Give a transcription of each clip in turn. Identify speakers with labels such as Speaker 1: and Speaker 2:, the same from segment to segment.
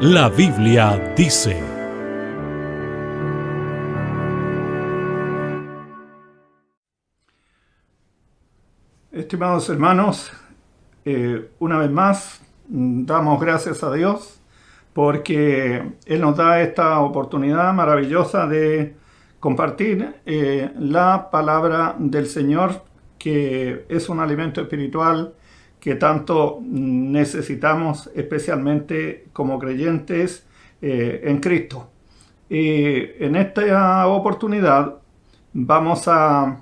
Speaker 1: La Biblia dice.
Speaker 2: Estimados hermanos, una vez más damos gracias a Dios porque Él nos da esta oportunidad maravillosa de compartir la palabra del Señor, que es un alimento espiritual que tanto necesitamos, especialmente como creyentes en Cristo. Y en esta oportunidad vamos a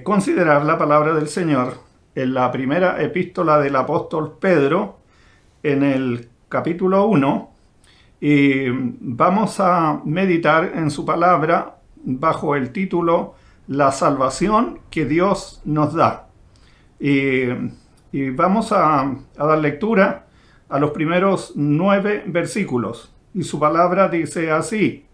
Speaker 2: considerar la palabra del Señor en la primera epístola del apóstol Pedro, en el capítulo 1, y vamos a meditar en su palabra bajo el título La salvación que Dios nos da. Y vamos a dar lectura a los primeros 9 versículos. Y su palabra dice así: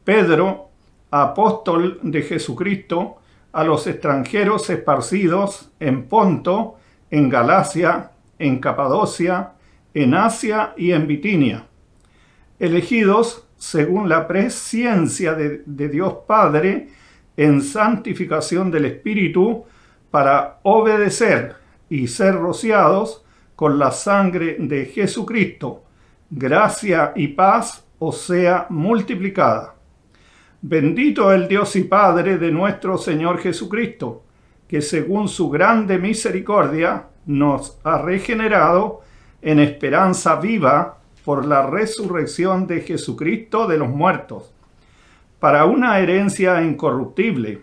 Speaker 2: Pedro, apóstol de Jesucristo, a los extranjeros esparcidos en Ponto, en Galacia, en Capadocia, en Asia y en Bitinia, elegidos según la presciencia de Dios Padre en santificación del Espíritu, para obedecer y ser rociados con la sangre de Jesucristo. Gracia y paz os sea multiplicada. Bendito el Dios y Padre de nuestro Señor Jesucristo, que según su grande misericordia nos ha regenerado en esperanza viva por la resurrección de Jesucristo de los muertos, para una herencia incorruptible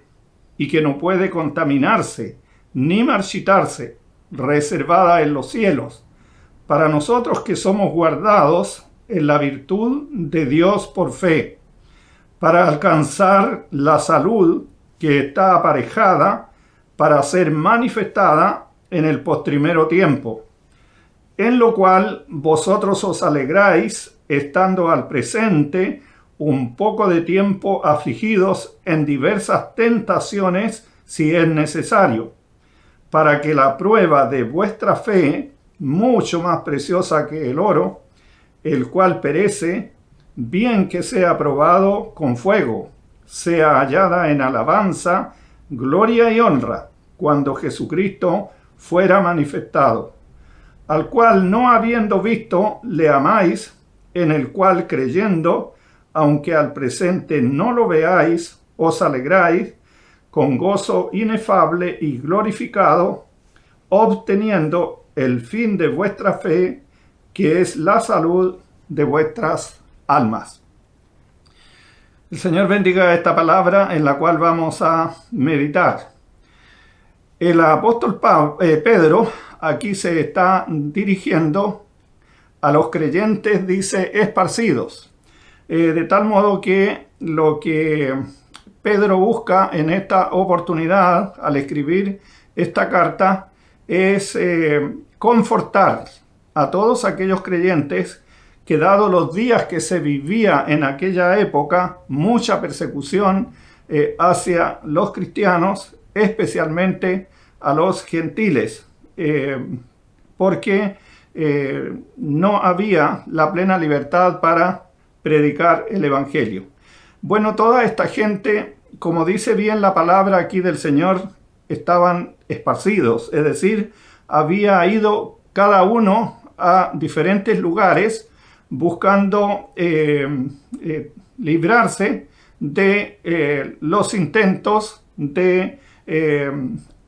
Speaker 2: y que no puede contaminarse ni marchitarse, reservada en los cielos, para nosotros que somos guardados en la virtud de Dios por fe, para alcanzar la salud que está aparejada para ser manifestada en el postrimero tiempo, en lo cual vosotros os alegráis, estando al presente un poco de tiempo afligidos en diversas tentaciones, si es necesario, para que la prueba de vuestra fe, mucho más preciosa que el oro, el cual perece, bien que sea probado con fuego, sea hallada en alabanza, gloria y honra, cuando Jesucristo fuera manifestado, al cual no habiendo visto le amáis, en el cual creyendo, aunque al presente no lo veáis, os alegráis con gozo inefable y glorificado, obteniendo el fin de vuestra fe, que es la salud de vuestras almas. El Señor bendiga esta palabra en la cual vamos a meditar. El apóstol Pedro aquí se está dirigiendo a los creyentes, dice, esparcidos. De tal modo que lo que Pedro busca en esta oportunidad al escribir esta carta es confortar a todos aquellos creyentes que, dado los días que se vivía en aquella época, mucha persecución hacia los cristianos, especialmente a los gentiles, porque no había la plena libertad para predicar el evangelio. Bueno, toda esta gente, como dice bien la palabra aquí del Señor, estaban esparcidos, es decir, había ido cada uno a diferentes lugares buscando librarse de los intentos de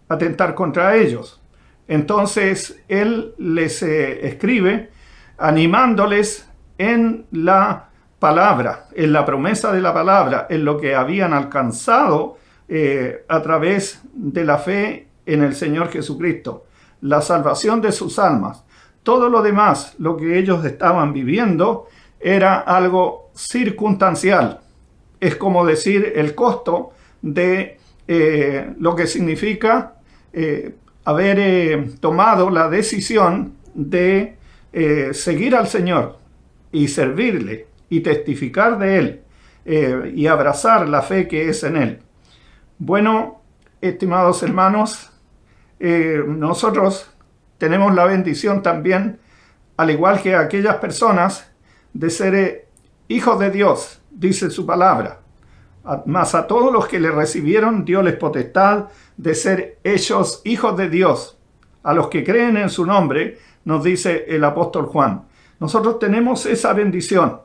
Speaker 2: atentar contra ellos. Entonces él les escribe animándoles en la palabra, en la promesa de la palabra, en lo que habían alcanzado a través de la fe en el Señor Jesucristo, la salvación de sus almas. Todo lo demás, lo que ellos estaban viviendo, era algo circunstancial. Es como decir el costo de lo que significa haber tomado la decisión de seguir al Señor y servirle y testificar de Él y abrazar la fe que es en Él. Bueno, estimados hermanos, nosotros tenemos la bendición también, al igual que aquellas personas de ser hijos de Dios, dice su palabra. Mas a todos los que le recibieron, dioles potestad de ser hechos hijos de Dios. A los que creen en su nombre, nos dice el apóstol Juan. Nosotros tenemos esa bendición.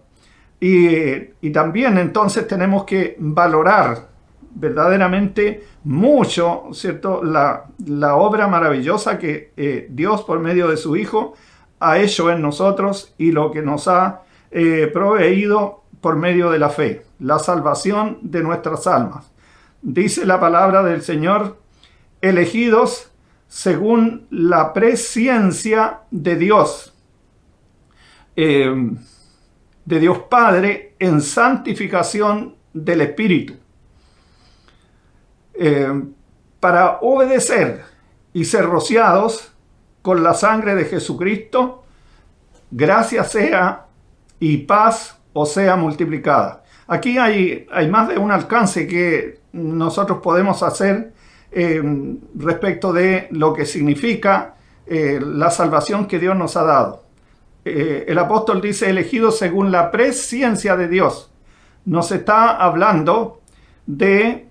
Speaker 2: Y también entonces tenemos que valorar verdaderamente mucho, ¿cierto?, la obra maravillosa que Dios por medio de su Hijo ha hecho en nosotros y lo que nos ha proveído por medio de la fe, la salvación de nuestras almas. Dice la palabra del Señor, elegidos según la presciencia de Dios Padre, en santificación del Espíritu, para obedecer y ser rociados con la sangre de Jesucristo, gracia sea y paz os sea multiplicada. Aquí hay más de un alcance que nosotros podemos hacer respecto de lo que significa la salvación que Dios nos ha dado. El apóstol dice elegidos según la presciencia de Dios. Nos está hablando de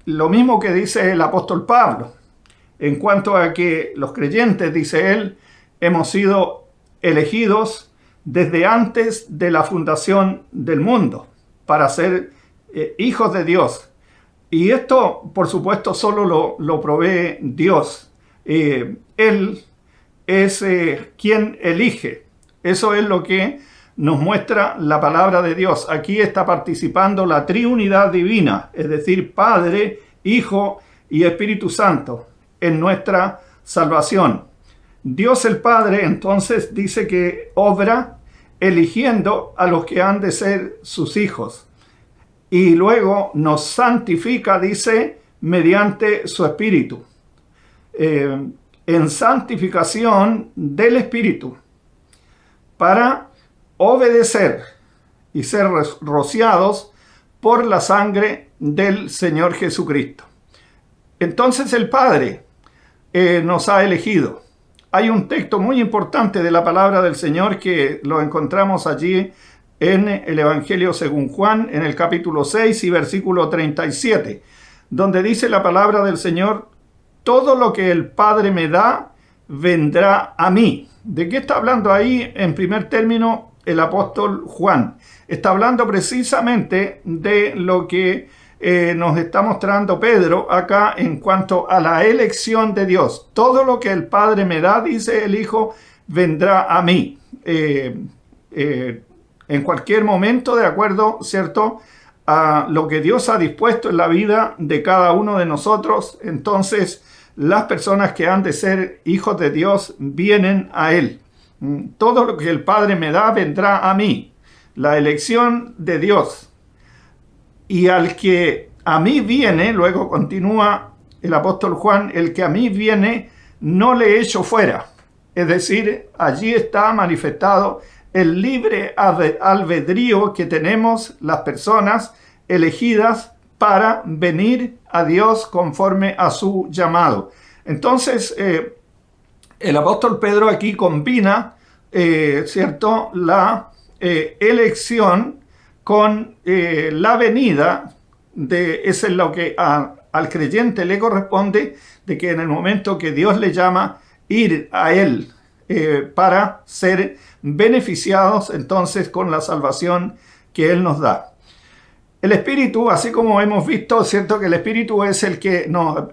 Speaker 2: lo mismo que dice el apóstol Pablo, en cuanto a que los creyentes, dice él, hemos sido elegidos desde antes de la fundación del mundo para ser hijos de Dios. Y esto, por supuesto, solo lo provee Dios. Él es quien elige. Eso es lo que nos muestra la palabra de Dios. Aquí está participando la triunidad divina, es decir, Padre, Hijo y Espíritu Santo en nuestra salvación. Dios el Padre entonces dice que obra eligiendo a los que han de ser sus hijos. Y luego nos santifica, dice, mediante su Espíritu. En santificación del Espíritu, para obedecer y ser rociados por la sangre del Señor Jesucristo. Entonces el Padre nos ha elegido. Hay un texto muy importante de la palabra del Señor que lo encontramos allí en el Evangelio según Juan, en el capítulo 6 y versículo 37, donde dice la palabra del Señor: todo lo que el Padre me da, vendrá a mí. ¿De qué está hablando ahí en primer término el apóstol Juan? Está hablando precisamente de lo que nos está mostrando Pedro acá en cuanto a la elección de Dios. Todo lo que el Padre me da, dice el Hijo, vendrá a mí. En cualquier momento, de acuerdo, ¿cierto?, a lo que Dios ha dispuesto en la vida de cada uno de nosotros, entonces las personas que han de ser hijos de Dios vienen a Él. Todo lo que el Padre me da vendrá a mí. La elección de Dios. Y al que a mí viene, luego continúa el apóstol Juan, el que a mí viene no le echo fuera. Es decir, allí está manifestado el libre albedrío que tenemos las personas elegidas para venir a Dios conforme a su llamado. Entonces, el apóstol Pedro aquí combina, ¿cierto?, la elección con la venida eso es lo que al creyente le corresponde, de que en el momento que Dios le llama, ir a Él para ser beneficiados entonces con la salvación que Él nos da. El Espíritu, así como hemos visto, cierto que el Espíritu es el que nos,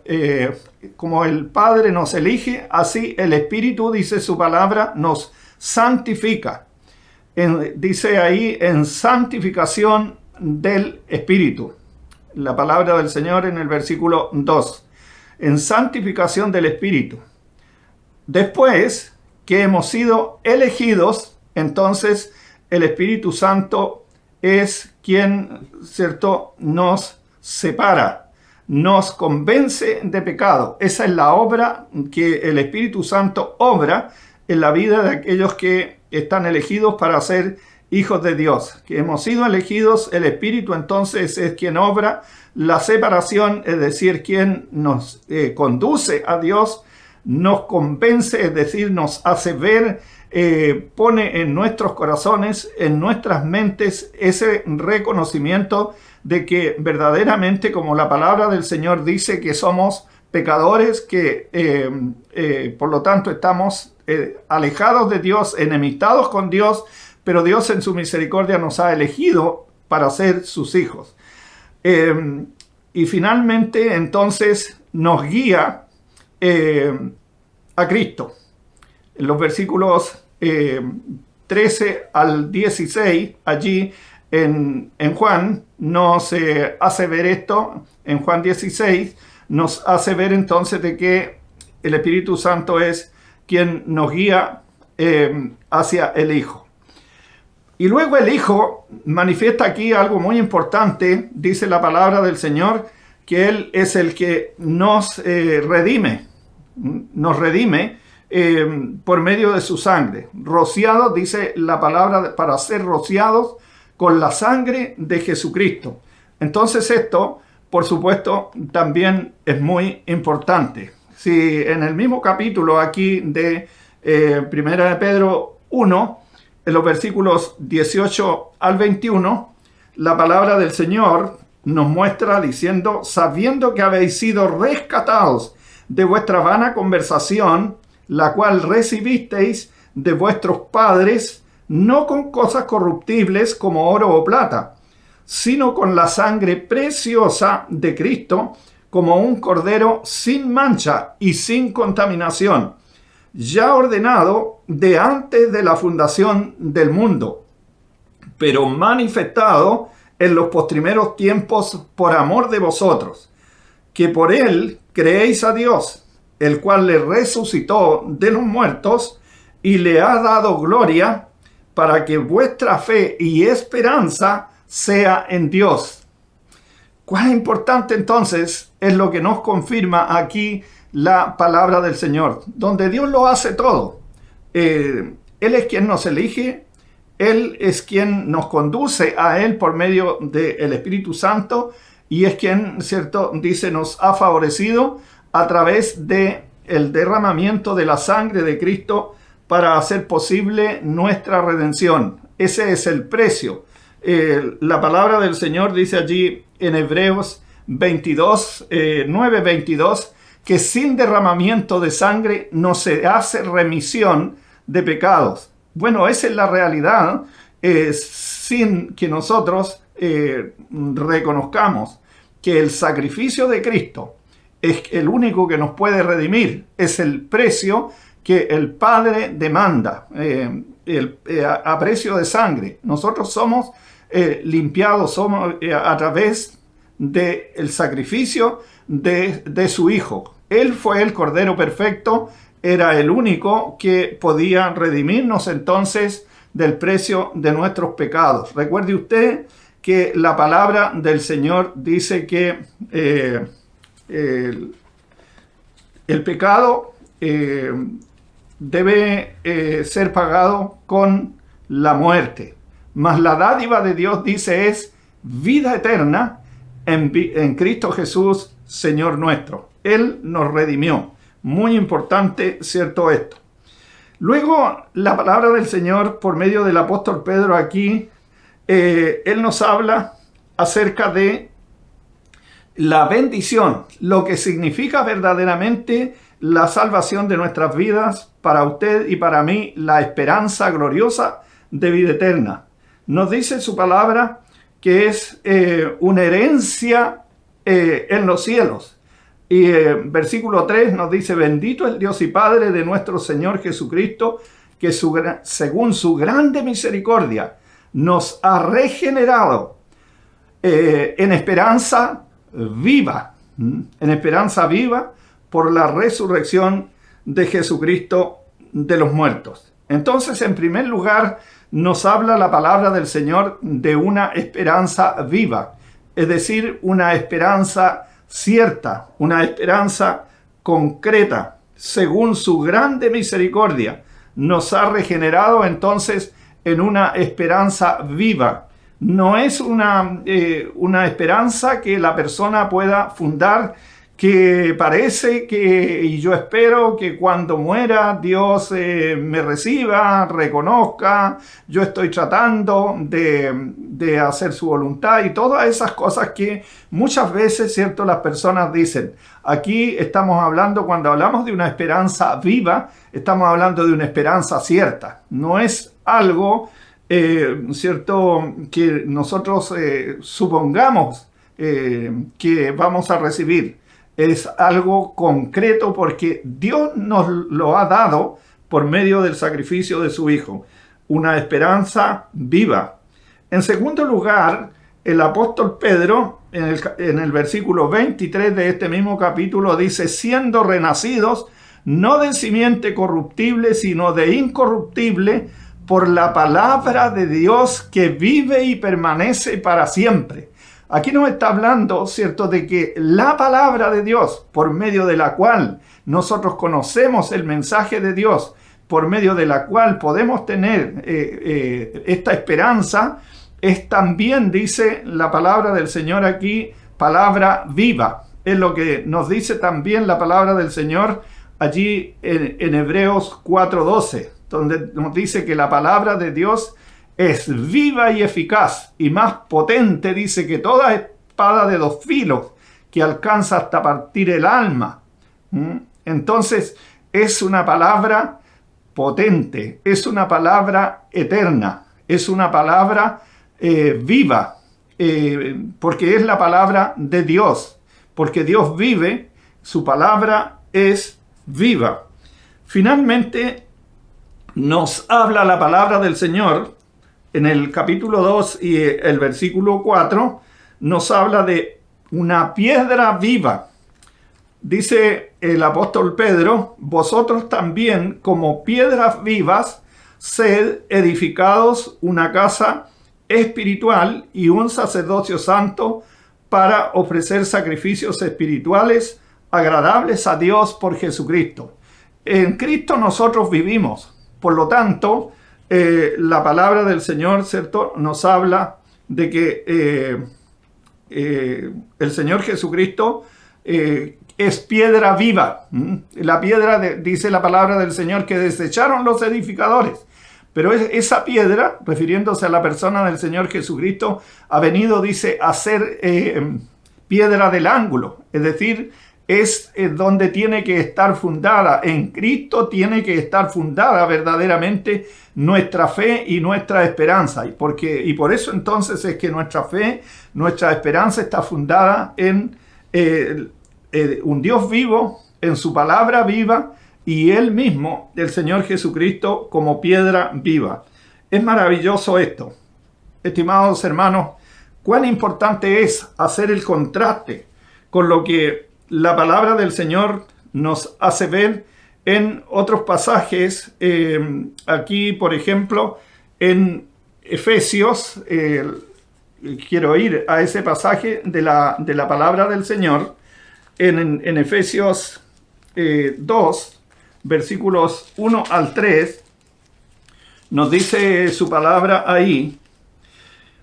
Speaker 2: como el Padre nos elige, así el Espíritu, dice su palabra, nos santifica. Dice ahí, en santificación del Espíritu. La palabra del Señor en el versículo 2. En santificación del Espíritu. Después que hemos sido elegidos, entonces el Espíritu Santo es quien, ¿cierto?, nos separa, nos convence de pecado. Esa es la obra que el Espíritu Santo obra en la vida de aquellos que están elegidos para ser hijos de Dios. Que hemos sido elegidos, el Espíritu entonces es quien obra la separación, es decir, quien nos conduce a Dios, nos convence, es decir, nos hace ver, pone en nuestros corazones, en nuestras mentes, ese reconocimiento de que verdaderamente, como la palabra del Señor dice, que somos pecadores, que por lo tanto estamos alejados de Dios, enemistados con Dios, pero Dios en su misericordia nos ha elegido para ser sus hijos. Y finalmente entonces nos guía a Cristo. En los versículos 13 al 16, allí en Juan nos hace ver esto, en Juan 16 nos hace ver entonces de que el Espíritu Santo es quien nos guía hacia el Hijo. Y luego el Hijo manifiesta aquí algo muy importante, dice la palabra del Señor, que Él es el que nos redime por medio de su sangre. Rociados, dice la palabra, para ser rociados con la sangre de Jesucristo. Entonces esto, por supuesto, también es muy importante. Si en el mismo capítulo aquí de 1 de Pedro 1, en los versículos 18 al 21, la palabra del Señor nos muestra diciendo: sabiendo que habéis sido rescatados de vuestra vana conversación, la cual recibisteis de vuestros padres, no con cosas corruptibles como oro o plata, sino con la sangre preciosa de Cristo, como un cordero sin mancha y sin contaminación, ya ordenado de antes de la fundación del mundo, pero manifestado en los postrimeros tiempos por amor de vosotros, que por él creéis a Dios, el cual le resucitó de los muertos y le ha dado gloria, para que vuestra fe y esperanza sea en Dios. ¿Cuán importante entonces es lo que nos confirma aquí la palabra del Señor? Donde Dios lo hace todo. Él es quien nos elige, Él es quien nos conduce a Él por medio del Espíritu Santo, y es quien, ¿cierto?, dice, nos ha favorecido a través del derramamiento de la sangre de Cristo para hacer posible nuestra redención. Ese es el precio. La palabra del Señor dice allí en Hebreos 22, 9:22, que sin derramamiento de sangre no se hace remisión de pecados. Bueno, esa es la realidad, sin que nosotros reconozcamos que el sacrificio de Cristo es el único que nos puede redimir. Es el precio que el Padre demanda, a precio de sangre. Nosotros somos limpiados, somos a través del sacrificio de su Hijo. Él fue el Cordero perfecto, era el único que podía redimirnos entonces del precio de nuestros pecados. Recuerde usted que la palabra del Señor dice que el pecado debe ser pagado con la muerte, mas la dádiva de Dios, dice, es vida eterna en Cristo Jesús, Señor nuestro. Él nos redimió. Muy importante, ¿cierto?, esto. Luego, la palabra del Señor, por medio del apóstol Pedro aquí, él nos habla acerca de la bendición, lo que significa verdaderamente la salvación de nuestras vidas, para usted y para mí, la esperanza gloriosa de vida eterna. Nos dice su palabra que es una herencia en los cielos. Y versículo 3 nos dice: bendito el Dios y Padre de nuestro Señor Jesucristo, que según su grande misericordia nos ha regenerado en esperanza viva, por la resurrección de Jesucristo de los muertos. Entonces, en primer lugar, nos habla la palabra del Señor de una esperanza viva, es decir, una esperanza cierta, una esperanza concreta. Según su grande misericordia, nos ha regenerado entonces en una esperanza viva. No es una esperanza que la persona pueda fundar que parece que, y yo espero que cuando muera Dios me reciba, reconozca, yo estoy tratando de hacer su voluntad y todas esas cosas que muchas veces, ¿cierto?, las personas dicen. Aquí estamos hablando, cuando hablamos de una esperanza viva, estamos hablando de una esperanza cierta. No es algo, ¿cierto?, que nosotros supongamos que vamos a recibir. Es algo concreto porque Dios nos lo ha dado por medio del sacrificio de su Hijo. Una esperanza viva. En segundo lugar, el apóstol Pedro, en el versículo 23 de este mismo capítulo, dice, siendo renacidos, no de simiente corruptible, sino de incorruptible, por la palabra de Dios que vive y permanece para siempre. Aquí nos está hablando, ¿cierto?, de que la palabra de Dios, por medio de la cual nosotros conocemos el mensaje de Dios, por medio de la cual podemos tener esta esperanza, es también, dice la palabra del Señor aquí, palabra viva. Es lo que nos dice también la palabra del Señor allí en Hebreos 4:12, donde nos dice que la palabra de Dios es viva y eficaz y más potente, dice, que toda espada de dos filos que alcanza hasta partir el alma. Entonces es una palabra potente, es una palabra eterna, es una palabra viva, porque es la palabra de Dios, porque Dios vive, su palabra es viva. Finalmente nos habla la palabra del Señor. En el capítulo 2 y el versículo 4 nos habla de una piedra viva. Dice el apóstol Pedro, vosotros también como piedras vivas, sed edificados una casa espiritual y un sacerdocio santo para ofrecer sacrificios espirituales agradables a Dios por Jesucristo. En Cristo nosotros vivimos, por lo tanto, la palabra del Señor, ¿cierto?, nos habla de que el Señor Jesucristo es piedra viva. La piedra, dice la palabra del Señor, que desecharon los edificadores. Pero esa piedra, refiriéndose a la persona del Señor Jesucristo, ha venido, dice, a ser piedra del ángulo. Es decir, es donde tiene que estar fundada. En Cristo tiene que estar fundada verdaderamente nuestra fe y nuestra esperanza. Y por eso entonces es que nuestra fe, nuestra esperanza está fundada en un Dios vivo, en su palabra viva y Él mismo, el Señor Jesucristo, como piedra viva. Es maravilloso esto. Estimados hermanos, cuán importante es hacer el contraste con lo que la palabra del Señor nos hace ver en otros pasajes. Aquí, por ejemplo, en Efesios, quiero ir a ese pasaje de la palabra del Señor, en Efesios 2, versículos 1 al 3, nos dice su palabra ahí,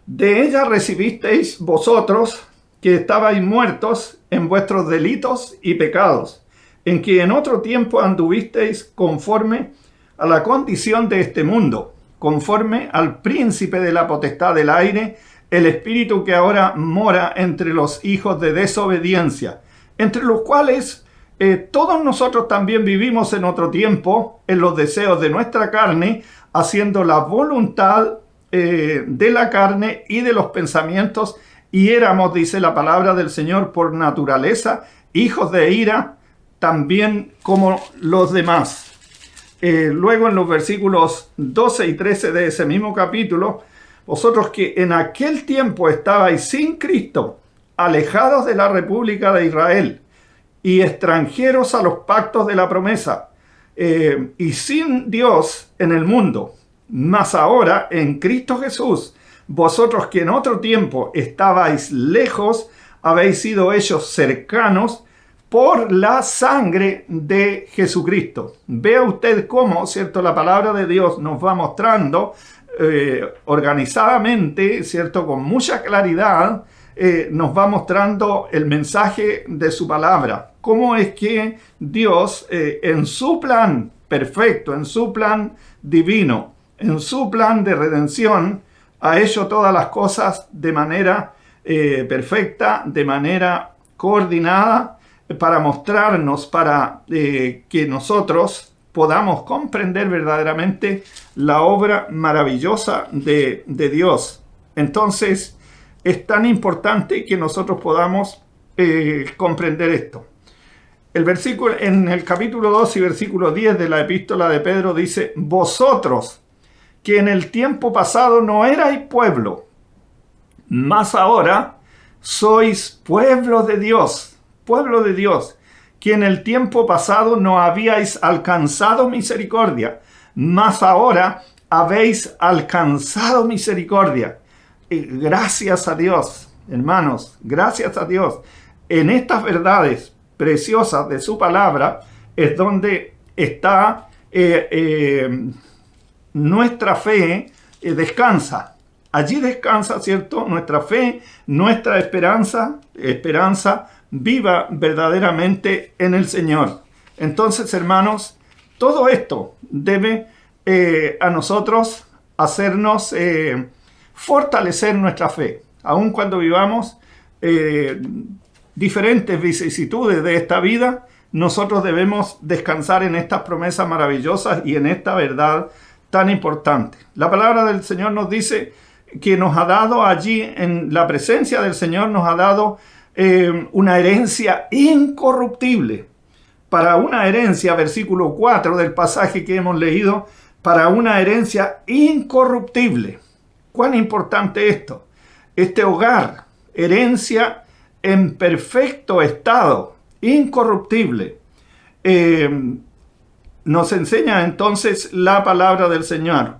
Speaker 2: de ella recibisteis vosotros, que estabais muertos en vuestros delitos y pecados, en que en otro tiempo anduvisteis conforme a la condición de este mundo, conforme al príncipe de la potestad del aire, el espíritu que ahora mora entre los hijos de desobediencia, entre los cuales todos nosotros también vivimos en otro tiempo, en los deseos de nuestra carne, haciendo la voluntad de la carne y de los pensamientos, y éramos, dice la palabra del Señor, por naturaleza, hijos de ira, también como los demás. Luego en los versículos 12 y 13 de ese mismo capítulo, vosotros que en aquel tiempo estabais sin Cristo, alejados de la República de Israel, y extranjeros a los pactos de la promesa, y sin Dios en el mundo, mas ahora en Cristo Jesús, vosotros que en otro tiempo estabais lejos, habéis sido hechos cercanos por la sangre de Jesucristo. Vea usted cómo, ¿cierto?, la palabra de Dios nos va mostrando organizadamente, ¿cierto?, con mucha claridad, nos va mostrando el mensaje de su palabra. Cómo es que Dios, en su plan perfecto, en su plan divino, en su plan de redención, ha hecho todas las cosas de manera perfecta, de manera coordinada, para mostrarnos, para que nosotros podamos comprender verdaderamente la obra maravillosa de Dios. Entonces, es tan importante que nosotros podamos comprender esto. El versículo, en el capítulo 2 y versículo 10 de la epístola de Pedro dice: vosotros, que en el tiempo pasado no erais pueblo, mas ahora sois pueblo de Dios, que en el tiempo pasado no habíais alcanzado misericordia, mas ahora habéis alcanzado misericordia. Gracias a Dios, hermanos, gracias a Dios. En estas verdades preciosas de su palabra es donde está nuestra fe descansa. Allí descansa, ¿cierto? Nuestra fe, nuestra esperanza viva verdaderamente en el Señor. Entonces, hermanos, todo esto debe a nosotros hacernos fortalecer nuestra fe. Aun cuando vivamos diferentes vicisitudes de esta vida, nosotros debemos descansar en estas promesas maravillosas y en esta verdad tan importante. La palabra del Señor nos dice que nos ha dado allí, en la presencia del Señor, nos ha dado una herencia incorruptible. Para una herencia, versículo 4 del pasaje que hemos leído, para una herencia incorruptible. ¿Cuán importante esto? Este hogar, herencia en perfecto estado, incorruptible. Nos enseña entonces la palabra del Señor,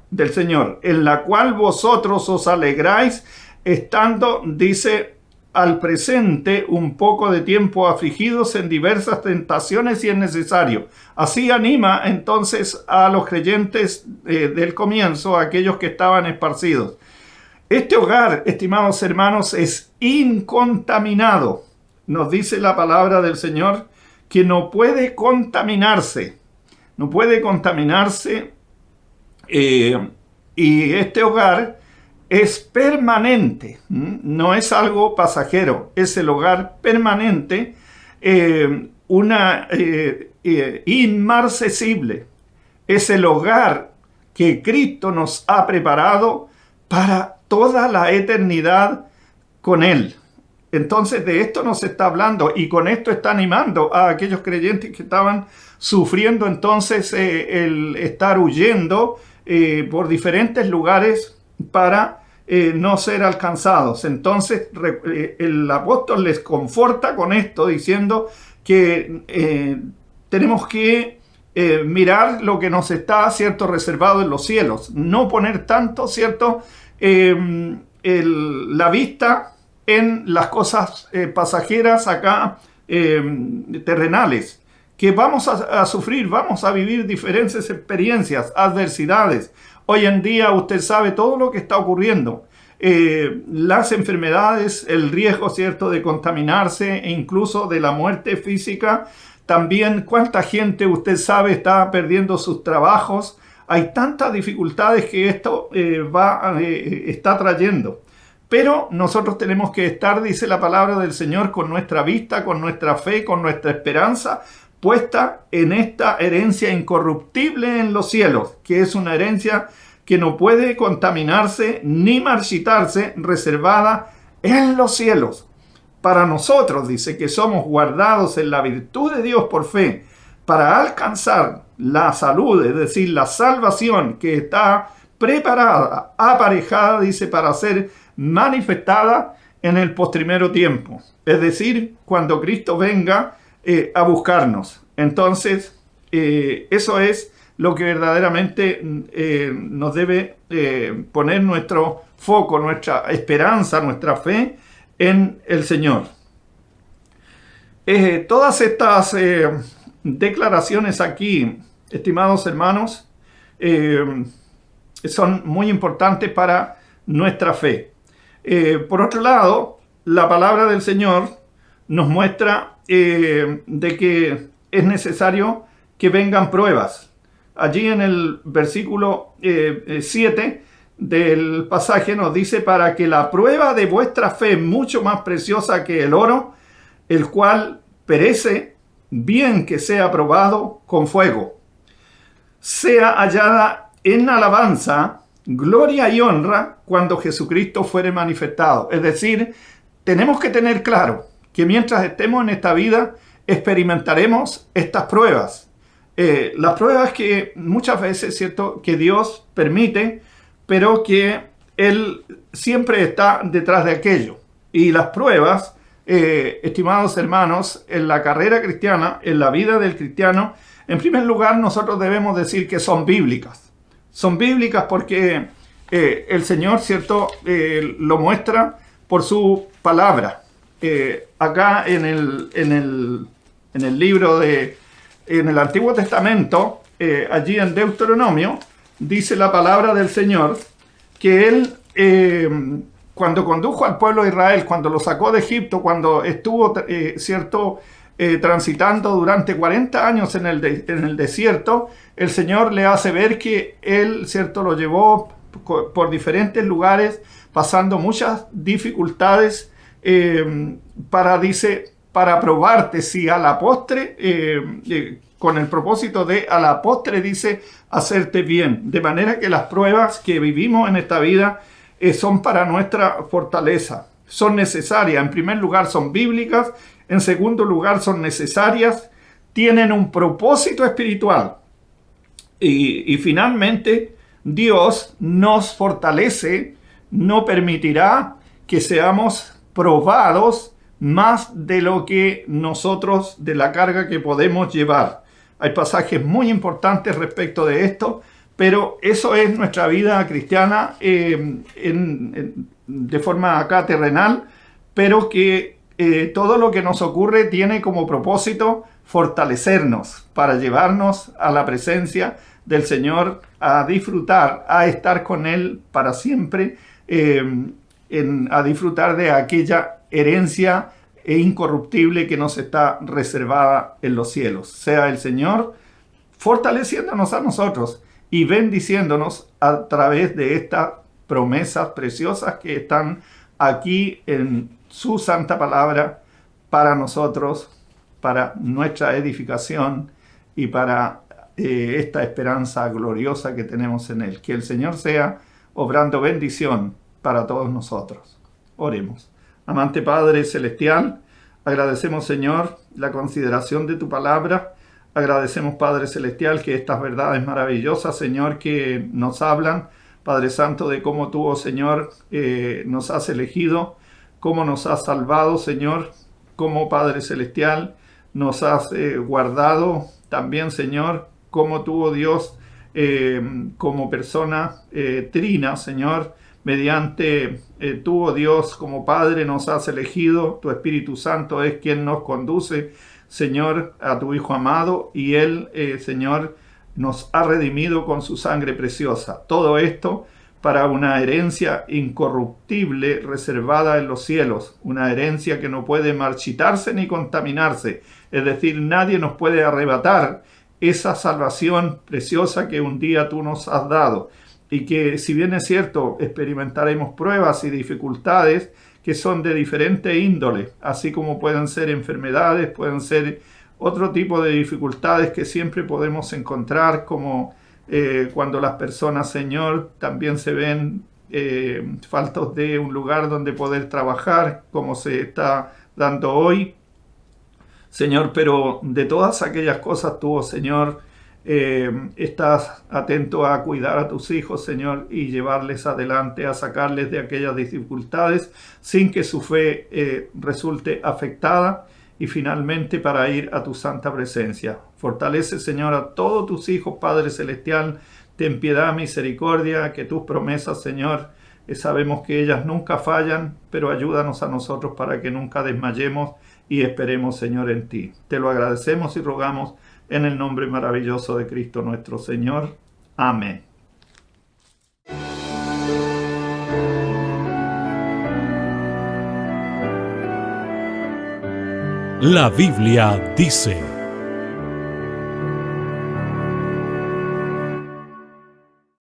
Speaker 2: en la cual vosotros os alegráis, estando, dice, al presente un poco de tiempo afligidos en diversas tentaciones si es necesario. Así anima entonces a los creyentes del comienzo, a aquellos que estaban esparcidos. Este hogar, estimados hermanos, es incontaminado. Nos dice la palabra del Señor que no puede contaminarse. No puede contaminarse, y este hogar es permanente, no es algo pasajero, es el hogar permanente, inmarcesible. Es el hogar que Cristo nos ha preparado para toda la eternidad con Él. Entonces de esto nos está hablando, y con esto está animando a aquellos creyentes que estaban sufriendo entonces el estar huyendo por diferentes lugares para no ser alcanzados. Entonces el apóstol les conforta con esto, diciendo que tenemos que mirar lo que nos está, ¿cierto?, reservado en los cielos. No poner tanto, ¿cierto?, la vista en las cosas pasajeras acá, terrenales, que vamos a sufrir, vamos a vivir diferentes experiencias, adversidades. Hoy en día usted sabe todo lo que está ocurriendo, las enfermedades, el riesgo, ¿cierto?, de contaminarse e incluso de la muerte física. También cuánta gente usted sabe está perdiendo sus trabajos. Hay tantas dificultades que esto está trayendo. Pero nosotros tenemos que estar, dice la palabra del Señor, con nuestra vista, con nuestra fe, con nuestra esperanza puesta en esta herencia incorruptible en los cielos, que es una herencia que no puede contaminarse ni marchitarse, reservada en los cielos. Para nosotros, dice, que somos guardados en la virtud de Dios por fe, para alcanzar la salud, es decir, la salvación que está preparada, aparejada, dice, para ser manifestada en el postrimero tiempo, es decir, cuando Cristo venga a buscarnos. Entonces, eso es lo que verdaderamente nos debe poner nuestro foco, nuestra esperanza, nuestra fe en el Señor. Todas estas declaraciones aquí, estimados hermanos, son muy importantes para nuestra fe. Por otro lado, la palabra del Señor nos muestra de que es necesario que vengan pruebas. Allí en el versículo 7 del pasaje nos dice: para que la prueba de vuestra fe, mucho más preciosa que el oro, el cual perece, bien que sea probado con fuego, sea hallada en alabanza, gloria y honra cuando Jesucristo fuere manifestado. Es decir, tenemos que tener claro que mientras estemos en esta vida experimentaremos estas pruebas. Las pruebas que muchas veces, ¿cierto?, que Dios permite, pero que Él siempre está detrás de aquello. Y las pruebas, estimados hermanos, en la carrera cristiana, en la vida del cristiano, en primer lugar nosotros debemos decir que son bíblicas. Son bíblicas porque el Señor, ¿cierto?, lo muestra por su palabra. Acá en el libro en el Antiguo Testamento, allí en Deuteronomio, dice la palabra del Señor que Él, cuando condujo al pueblo de Israel, cuando lo sacó de Egipto, cuando estuvo, transitando durante 40 años en el desierto, el Señor le hace ver que Él, ¿cierto?, lo llevó por diferentes lugares, pasando muchas dificultades, para probarte si a la postre, con el propósito de a la postre, dice, hacerte bien. De manera que las pruebas que vivimos en esta vida son para nuestra fortaleza. Son necesarias. En primer lugar, son bíblicas. En segundo lugar, son necesarias. Tienen un propósito espiritual. Y finalmente, Dios nos fortalece, no permitirá que seamos probados más de lo que nosotros, de la carga que podemos llevar. Hay pasajes muy importantes respecto de esto, pero eso es nuestra vida cristiana de forma acá terrenal, pero que todo lo que nos ocurre tiene como propósito fortalecernos para llevarnos a la presencia del Señor, a disfrutar, a estar con Él para siempre, a disfrutar de aquella herencia incorruptible que nos está reservada en los cielos. Sea el Señor fortaleciéndonos a nosotros y bendiciéndonos a través de estas promesas preciosas que están aquí en su santa palabra para nosotros, para nuestra edificación y para esta esperanza gloriosa que tenemos en Él. Que el Señor sea obrando bendición para todos nosotros. Oremos. Amante Padre Celestial, agradecemos, Señor, la consideración de tu palabra. Agradecemos, Padre Celestial, que estas verdades maravillosas, Señor, que nos hablan, Padre Santo, de cómo tú, oh Señor, nos has elegido, cómo nos has salvado, Señor, cómo, Padre Celestial, nos has guardado también, Señor, cómo tú, oh Dios, como persona trina, Señor, mediante tú, oh Dios, como Padre nos has elegido, tu Espíritu Santo es quien nos conduce, Señor, a tu Hijo amado, y Él, Señor, nos ha redimido con su sangre preciosa. Todo esto para una herencia incorruptible reservada en los cielos, una herencia que no puede marchitarse ni contaminarse, es decir, nadie nos puede arrebatar esa salvación preciosa que un día tú nos has dado. Y que, si bien es cierto, experimentaremos pruebas y dificultades que son de diferente índole, así como pueden ser enfermedades, pueden ser otro tipo de dificultades que siempre podemos encontrar, como cuando las personas, Señor, también se ven faltos de un lugar donde poder trabajar, como se está dando hoy, Señor, pero de todas aquellas cosas tú, oh Señor, estás atento a cuidar a tus hijos, Señor, y llevarles adelante, a sacarles de aquellas dificultades sin que su fe resulte afectada, y finalmente para ir a tu santa presencia. Fortalece, Señor, a todos tus hijos, Padre Celestial. Ten piedad, misericordia, que tus promesas, Señor, sabemos que ellas nunca fallan, pero ayúdanos a nosotros para que nunca desmayemos y esperemos, Señor, en ti. Te lo agradecemos y rogamos en el nombre maravilloso de Cristo nuestro Señor. Amén.
Speaker 1: La Biblia dice.